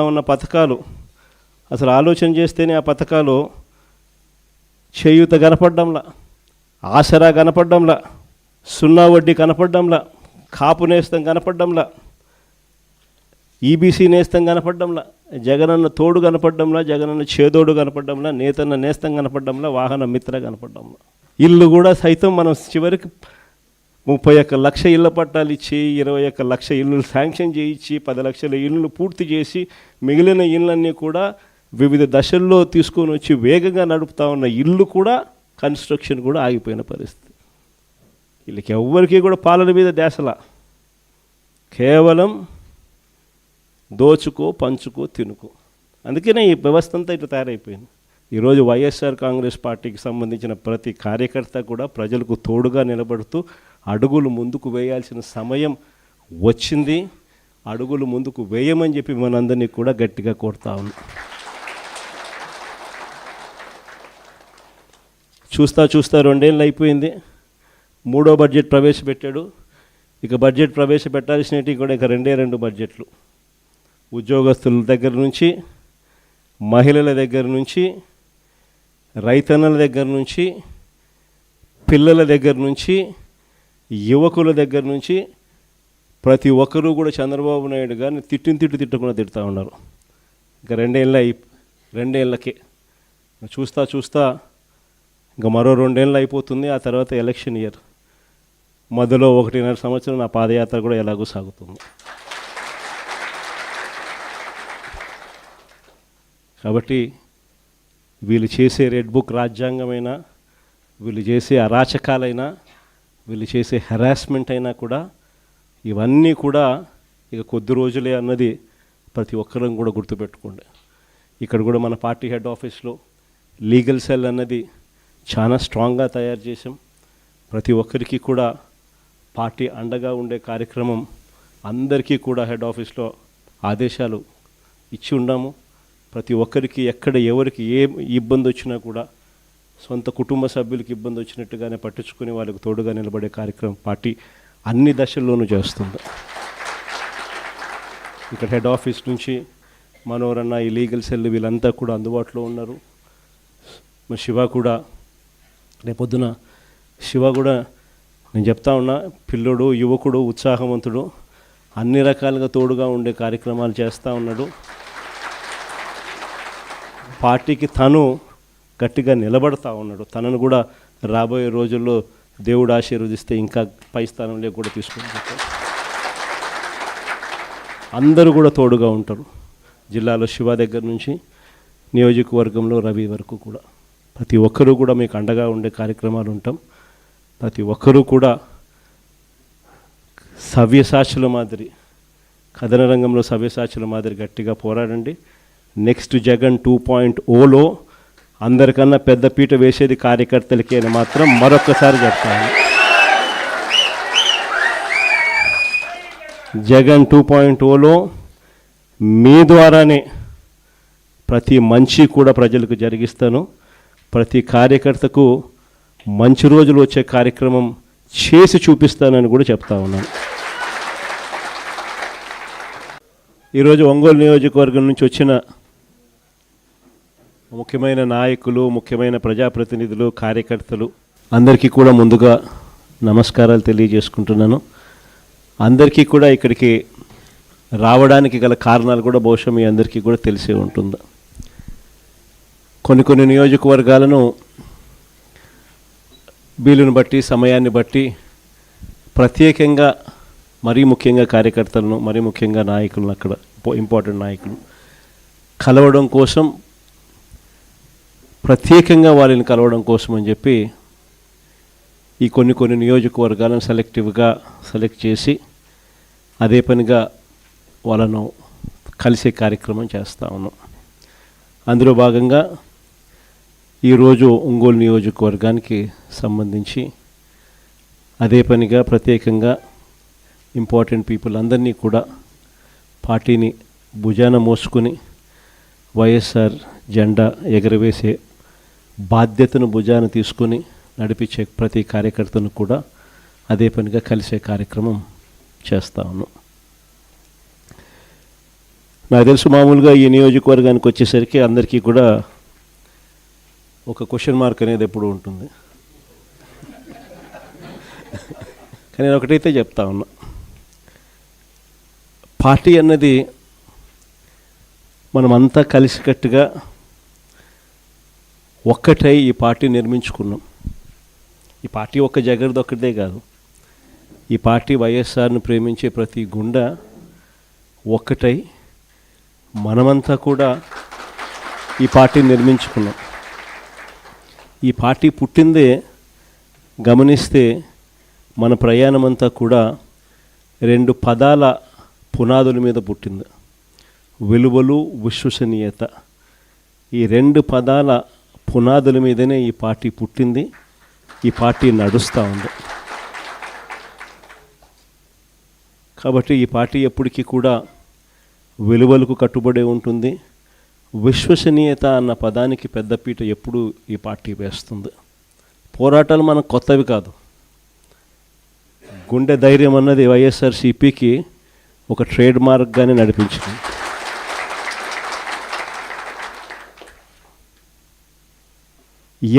ఉన్న పథకాలు అసలు ఆలోచన చేస్తేనే ఆ పథకాలు చేయూత కనపడ్డంలా, ఆసరా కనపడ్డంలా, సున్నా వడ్డీ కనపడ్డంలా, కాపు నేస్తం కనపడ్డంలా, ఈబీసీ నేస్తం కనపడ్డంలా, జగనన్న తోడు కనపడ్డంలా, జగనన్న చేదోడు కనపడ్డంలా, నేతన్న నేస్తం కనపడ్డంలా, వాహన మిత్ర కనపడ్డంలా. ఇల్లు కూడా సైతం మనం చివరికి 31 లక్ష ఇళ్ళ పట్టాలు ఇచ్చి 21 లక్ష ఇళ్ళు శాంక్షన్ చేయించి 10 లక్షల ఇళ్ళు పూర్తి చేసి మిగిలిన ఇళ్ళన్నీ కూడా వివిధ దశల్లో తీసుకొని వచ్చి వేగంగా నడుపుతా ఉన్న ఇల్లు కూడా కన్స్ట్రక్షన్ కూడా ఆగిపోయిన పరిస్థితి. వీళ్ళకి ఎవ్వరికీ కూడా పాలన మీద ధ్యాసలా, కేవలం దోచుకో పంచుకో తినుకో. అందుకనే ఈ వ్యవస్థ అంతా ఇట్లా తయారైపోయింది. ఈరోజు వైఎస్ఆర్ కాంగ్రెస్ పార్టీకి సంబంధించిన ప్రతి కార్యకర్త కూడా ప్రజలకు తోడుగా నిలబడుతూ అడుగులు ముందుకు వేయాల్సిన సమయం వచ్చింది. అడుగులు ముందుకు వేయమని చెప్పి మనందరినీ కూడా గట్టిగా కోరుతా ఉన్నాం. చూస్తా 2 ఏళ్ళు అయిపోయింది. 3వ బడ్జెట్ ప్రవేశపెట్టాడు. ఇక బడ్జెట్ ప్రవేశపెట్టాల్సినవి కూడా ఇక 2 బడ్జెట్లు. ఉద్యోగస్తుల దగ్గర నుంచి, మహిళల దగ్గర నుంచి, రైతన్నల దగ్గర నుంచి, పిల్లల దగ్గర నుంచి, యువకుల దగ్గర నుంచి ప్రతి ఒక్కరూ కూడా చంద్రబాబు నాయుడు గారిని తిట్టకుండా తిడుతూ ఉన్నారు. ఇంకా 2 ఏళ్ళకే చూస్తా ఇంకా మరో 2 ఏళ్ళు అయిపోతుంది. ఆ తర్వాత ఎలక్షన్ ఇయర్, మధ్యలో 1.5 సంవత్సరం నా పాదయాత్ర కూడా ఎలాగో సాగుతుంది. కాబట్టి వీళ్ళు చేసే రెడ్ బుక్ రాజ్యాంగమైనా, వీళ్ళు చేసే అరాచకాలైనా, వీళ్ళు చేసే హెరాస్మెంట్ అయినా కూడా ఇవన్నీ కూడా ఇక కొద్ది రోజులే అన్నది ప్రతి ఒక్కరం కూడా గుర్తుపెట్టుకోండి. ఇక్కడ కూడా మన పార్టీ హెడ్ ఆఫీస్లో లీగల్ సెల్ అన్నది చాలా స్ట్రాంగ్గా తయారు చేసాం. ప్రతి ఒక్కరికి కూడా పార్టీ అండగా ఉండే కార్యక్రమం అందరికీ కూడా హెడ్ ఆఫీస్లో ఆదేశాలు ఇచ్చి ఉన్నాము. ప్రతి ఒక్కరికి ఎక్కడ ఎవరికి ఏ ఇబ్బంది వచ్చినా కూడా సొంత కుటుంబ సభ్యులకి ఇబ్బంది వచ్చినట్టుగానే పట్టించుకొని వాళ్ళకు తోడుగా నిలబడే కార్యక్రమం పార్టీ అన్ని దశల్లోనూ చేస్తుంది. ఇక్కడ హెడ్ ఆఫీస్ నుంచి మనోరన్న, ఈ లీగల్ సెల్ వీళ్ళంతా కూడా అందుబాటులో ఉన్నారు. మరి శివ కూడా రేపొద్దున నేను చెప్తా ఉన్నా, పిల్లోడు, యువకుడు, ఉత్సాహవంతుడు, అన్ని రకాలుగా తోడుగా ఉండే కార్యక్రమాలు చేస్తూ ఉన్నాడు. పార్టీకి తను గట్టిగా నిలబడతా ఉన్నాడు. తనను కూడా రాబోయే రోజుల్లో దేవుడు ఆశీర్వదిస్తే ఇంకా పై స్థానంలో కూడా తీసుకుంటారు. అందరూ కూడా తోడుగా ఉంటారు. జిల్లాలో శివ దగ్గర నుంచి నియోజకవర్గంలో రవి వరకు కూడా ప్రతి ఒక్కరూ కూడా మీకు అండగా ఉండే కార్యక్రమాలు ఉంటాం. ప్రతి ఒక్కరూ కూడా సవ్యసాచుల మాదిరి, కథన రంగంలో సవ్యసాచుల మాదిరి గట్టిగా పోరాడండి. నెక్స్ట్ జగన్ 2.0లో అందరికన్నా పెద్ద పీట వేసేది కార్యకర్తలకి అని మాత్రం మరొక్కసారి చెప్తాను. జగన్ 2.0లో మీ ద్వారానే ప్రతి మంచి కూడా ప్రజలకు జరిగిస్తాను. ప్రతి కార్యకర్తకు మంచి రోజులు వచ్చే కార్యక్రమం చేసి చూపిస్తానని కూడా చెప్తా ఉన్నాను. ఈరోజు ఒంగోలు నియోజకవర్గం నుంచి వచ్చిన ముఖ్యమైన నాయకులు, ముఖ్యమైన ప్రజాప్రతినిధులు, కార్యకర్తలు అందరికీ కూడా ముందుగా నమస్కారాలు తెలియజేసుకుంటున్నాను. అందరికీ కూడా ఇక్కడికి రావడానికి గల కారణాలు కూడా బహుశా మీ అందరికీ కూడా తెలిసే ఉంటుంది. కొన్ని నియోజకవర్గాలను వీలుని బట్టి, సమయాన్ని బట్టి ప్రత్యేకంగా మరీ ముఖ్యంగా కార్యకర్తలను, మరీ ముఖ్యంగా నాయకులను, అక్కడ ఇంపార్టెంట్ నాయకులు కలవడం కోసం, ప్రత్యేకంగా వాళ్ళని కలవడం కోసం అని చెప్పి ఈ కొన్ని నియోజకవర్గాలను సెలెక్ట్ చేసి అదే పనిగా వాళ్ళను కలిసే కార్యక్రమం చేస్తూ ఉన్నాం. అందులో భాగంగా ఈరోజు ఒంగోలు నియోజకవర్గానికి సంబంధించి అదే పనిగా ప్రత్యేకంగా ఇంపార్టెంట్ పీపుల్ అందరినీ కూడా పార్టీని భుజాన మోసుకుని వైఎస్ఆర్ జెండా ఎగరవేసే బాధ్యతను భుజాన తీసుకొని నడిపించే ప్రతి కార్యకర్తను కూడా అదే పనిగా కలిసే కార్యక్రమం చేస్తా ఉన్నాం. నాకు తెలుసు మామూలుగా ఈ నియోజకవర్గానికి వచ్చేసరికి అందరికీ కూడా ఒక క్వశ్చన్ మార్క్ అనేది ఎప్పుడు ఉంటుంది. కానీ నేను ఒకటైతే చెప్తా ఉన్నా, పార్టీ అన్నది మనమంతా కలిసికట్టుగా ఒక్కటై ఈ పార్టీ నిర్మించుకున్నాం. ఈ పార్టీ ఒక్క జగర్ది ఒక్కటే కాదు, ఈ పార్టీ వైఎస్ఆర్ను ప్రేమించే ప్రతి గుండె ఒక్కటై మనమంతా కూడా ఈ పార్టీ నిర్మించుకున్నాం. ఈ పార్టీ పుట్టిందే గమనిస్తే మన ప్రయాణమంతా కూడా 2 పదాల పునాదుల మీద పుట్టింది: విలువలు, విశ్వసనీయత. ఈ 2 పదాల పునాదుల మీదనే ఈ పార్టీ పుట్టింది, ఈ పార్టీ నడుస్తూ ఉంది. కాబట్టి ఈ పార్టీ ఎప్పటికీ కూడా విలువలకు కట్టుబడి ఉంటుంది. విశ్వసనీయత అన్న పదానికి పెద్దపీట ఎప్పుడు ఈ పార్టీ వేస్తుంది. పోరాటాలు మనకు కొత్తవి కాదు. గుండె ధైర్యం అన్నది వైఎస్ఆర్సీపీకి ఒక ట్రేడ్ మార్క్గానే నడిపించింది.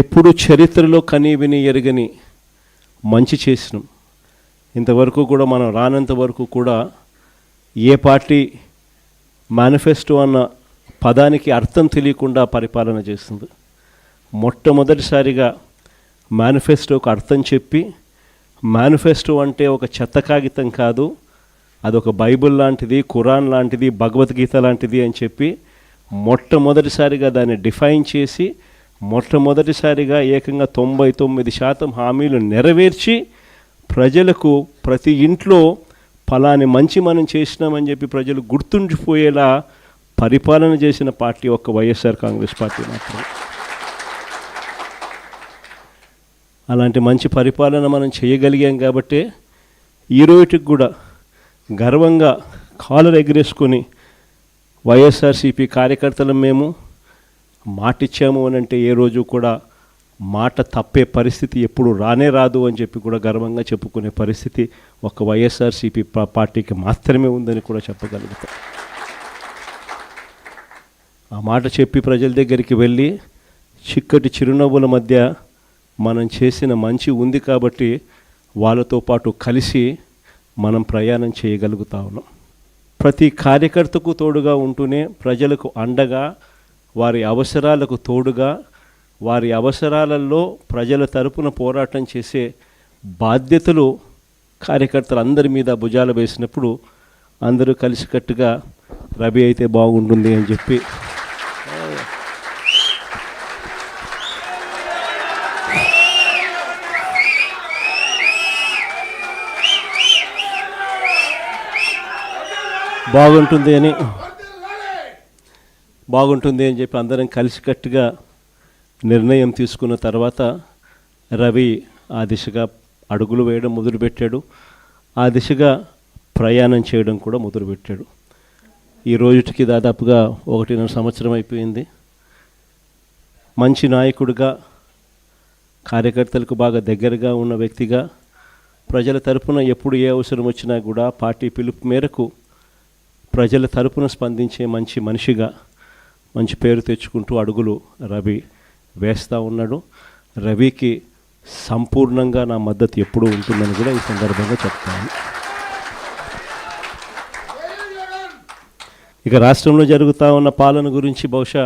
ఎప్పుడు చరిత్రలో కనీ విని ఎరగని మంచి చేసినాం. ఇంతవరకు కూడా మనం రానంత వరకు కూడా ఏ పార్టీ మేనిఫెస్టో అన్న పదానికి అర్థం తెలియకుండా పరిపాలన చేస్తుంది. మొట్టమొదటిసారిగా మేనిఫెస్టోకు అర్థం చెప్పి, మేనిఫెస్టో అంటే ఒక చెత్త కాగితం కాదు, అదొక బైబిల్ లాంటిది, ఖురాన్ లాంటిది, భగవద్గీత లాంటిది అని చెప్పి మొట్టమొదటిసారిగా దాన్ని డిఫైన్ చేసి, మొట్టమొదటిసారిగా ఏకంగా 99% హామీలు నెరవేర్చి ప్రజలకు ప్రతి ఇంట్లో ఫలాని మంచి మనం చేసినామని చెప్పి ప్రజలు గుర్తుండిపోయేలా పరిపాలన చేసిన పార్టీ ఒక్క వైఎస్ఆర్ కాంగ్రెస్ పార్టీ మాత్రమే. అలాంటి మంచి పరిపాలన మనం చేయగలిగాం కాబట్టే ఈ రోజుకి కూడా గర్వంగా కాలర్ ఎగరేసుకొని వైఎస్ఆర్సీపీ కార్యకర్తలు మేము మాటిచ్చాము అని అంటే ఏ రోజు కూడా మాట తప్పే పరిస్థితి ఎప్పుడు రానే రాదు అని చెప్పి కూడా గర్వంగా చెప్పుకునే పరిస్థితి ఒక వైఎస్ఆర్సీపీ పార్టీకి మాత్రమే ఉందని కూడా చెప్పగలుగుతాం. ఆ మాట చెప్పి ప్రజల దగ్గరికి వెళ్ళి చిక్కటి చిరునవ్వుల మధ్య మనం చేసిన మంచి ఉంది కాబట్టి వాళ్ళతో పాటు కలిసి మనం ప్రయాణం చేయగలుగుతా ఉన్నాం. ప్రతి కార్యకర్తకు తోడుగా ఉంటూనే ప్రజలకు అండగా, వారి అవసరాలకు తోడుగా, వారి అవసరాలలో ప్రజల తరపున పోరాటం చేసే బాధ్యతలు కార్యకర్తలు అందరి మీద భుజాలు వేసినప్పుడు అందరూ కలిసికట్టుగా రవి అయితే బాగుంటుంది అని చెప్పి బాగుంటుంది అని చెప్పి అందరం కలిసికట్టుగా నిర్ణయం తీసుకున్న తర్వాత రవి ఆ దిశగా అడుగులు వేయడం మొదలుపెట్టాడు. ఆ దిశగా ప్రయాణం చేయడం కూడా మొదలుపెట్టాడు. ఈ రోజుకి దాదాపుగా 1.5 సంవత్సరం అయిపోయింది. మంచి నాయకుడిగా, కార్యకర్తలకు బాగా దగ్గరగా ఉన్న వ్యక్తిగా, ప్రజల తరపున ఎప్పుడు ఏ అవసరం వచ్చినా కూడా పార్టీ పిలుపు మేరకు ప్రజల తరపున స్పందించే మంచి మనిషిగా మంచి పేరు తెచ్చుకుంటూ అడుగులు రవి వేస్తూ ఉన్నాడు. రవికి సంపూర్ణంగా నా మద్దతు ఎప్పుడూ ఉంటుందని కూడా ఈ సందర్భంగా చెప్తాను. ఇక రాష్ట్రంలో జరుగుతూ ఉన్న పాలన గురించి బహుశా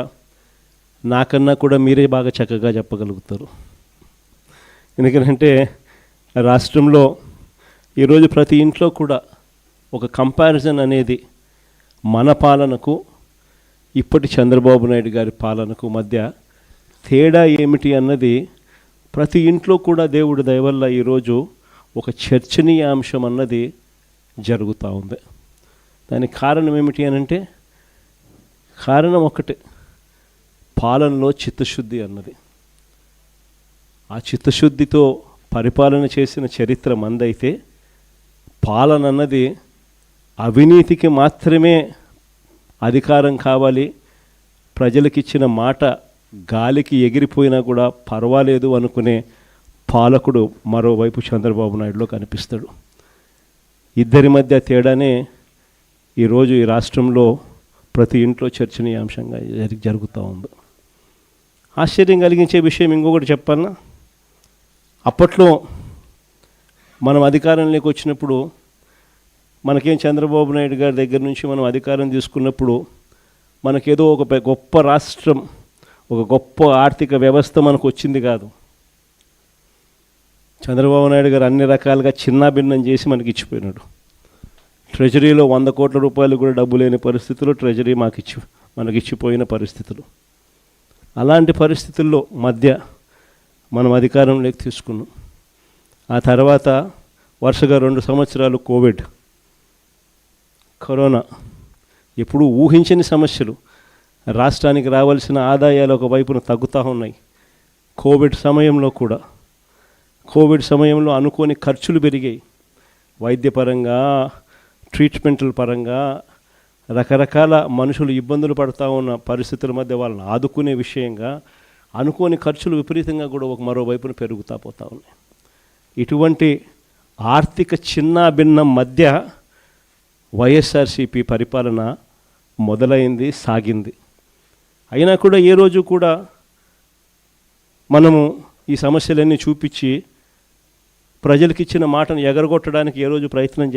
నాకన్నా కూడా మీరే బాగా చక్కగా చెప్పగలుగుతారు. ఎందుకంటే రాష్ట్రంలో ఈరోజు ప్రతి ఇంట్లో కూడా ఒక కంపారిజన్ అనేది మన పాలనకు, ఇప్పటి చంద్రబాబు నాయుడు గారి పాలనకు మధ్య తేడా ఏమిటి అన్నది ప్రతి ఇంట్లో కూడా దేవుడి దయ వల్ల ఈరోజు ఒక చర్చనీయాంశం అన్నది జరుగుతూ ఉంది. దానికి కారణం ఏమిటి అని అంటే, కారణం ఒకటే, పాలనలో చిత్తశుద్ధి అన్నది. ఆ చిత్తశుద్ధితో పరిపాలన చేసిన చరిత్ర మందైతే, పాలన అన్నది అవినీతికి మాత్రమే అధికారం కావాలి, ప్రజలకిచ్చిన మాట గాలికి ఎగిరిపోయినా కూడా పర్వాలేదు అనుకునే పాలకుడు మరోవైపు చంద్రబాబు నాయుడులో కనిపిస్తాడు. ఇద్దరి మధ్య తేడానే ఈరోజు ఈ రాష్ట్రంలో ప్రతి ఇంట్లో చర్చనీయాంశంగా జరుగుతూ ఉంది. ఆశ్చర్యం కలిగించే విషయం ఇంకొకటి చెప్పాలన్నా, అప్పట్లో మనం అధికారంలోకి వచ్చినప్పుడు మనకేం చంద్రబాబు నాయుడు గారి దగ్గర నుంచి మనం అధికారం తీసుకున్నప్పుడు మనకేదో ఒక గొప్ప రాష్ట్రం, ఒక గొప్ప ఆర్థిక వ్యవస్థ మనకు వచ్చింది కాదు. చంద్రబాబు నాయుడు గారు అన్ని రకాలుగా చిన్నాభిన్నం చేసి మనకి ఇచ్చిపోయినాడు. ట్రెజరీలో 100 కోట్ల రూపాయలు కూడా డబ్బు లేని పరిస్థితుల్లో ట్రెజరీ మనకిచ్చిపోయిన పరిస్థితులు. అలాంటి పరిస్థితుల్లో మధ్య మనం అధికారంలోకి తీసుకున్నాం. ఆ తర్వాత వరుసగా 2 సంవత్సరాలు కరోనా, ఎప్పుడూ ఊహించని సమస్యలు, రాష్ట్రానికి రావాల్సిన ఆదాయాలు ఒకవైపున తగ్గుతూ ఉన్నాయి. కోవిడ్ సమయంలో అనుకోని ఖర్చులు పెరిగాయి. వైద్యపరంగా, ట్రీట్మెంట్ల పరంగా రకరకాల మనుషులు ఇబ్బందులు పడుతూ ఉన్న పరిస్థితుల మధ్య వాళ్ళని ఆదుకునే విషయంగా అనుకోని ఖర్చులు విపరీతంగా కూడా మరోవైపున పెరుగుతూ పోతూ ఉన్నాయి. ఇటువంటి ఆర్థిక చిన్నాభిన్నం మధ్య వైఎస్ఆర్సీపీ పరిపాలన మొదలైంది, సాగింది. అయినా కూడా ఏ రోజు కూడా మనము ఈ సమస్యలన్నీ చూపించి ప్రజలకిచ్చిన మాటను ఎగరగొట్టడానికి ఏ రోజు ప్రయత్నం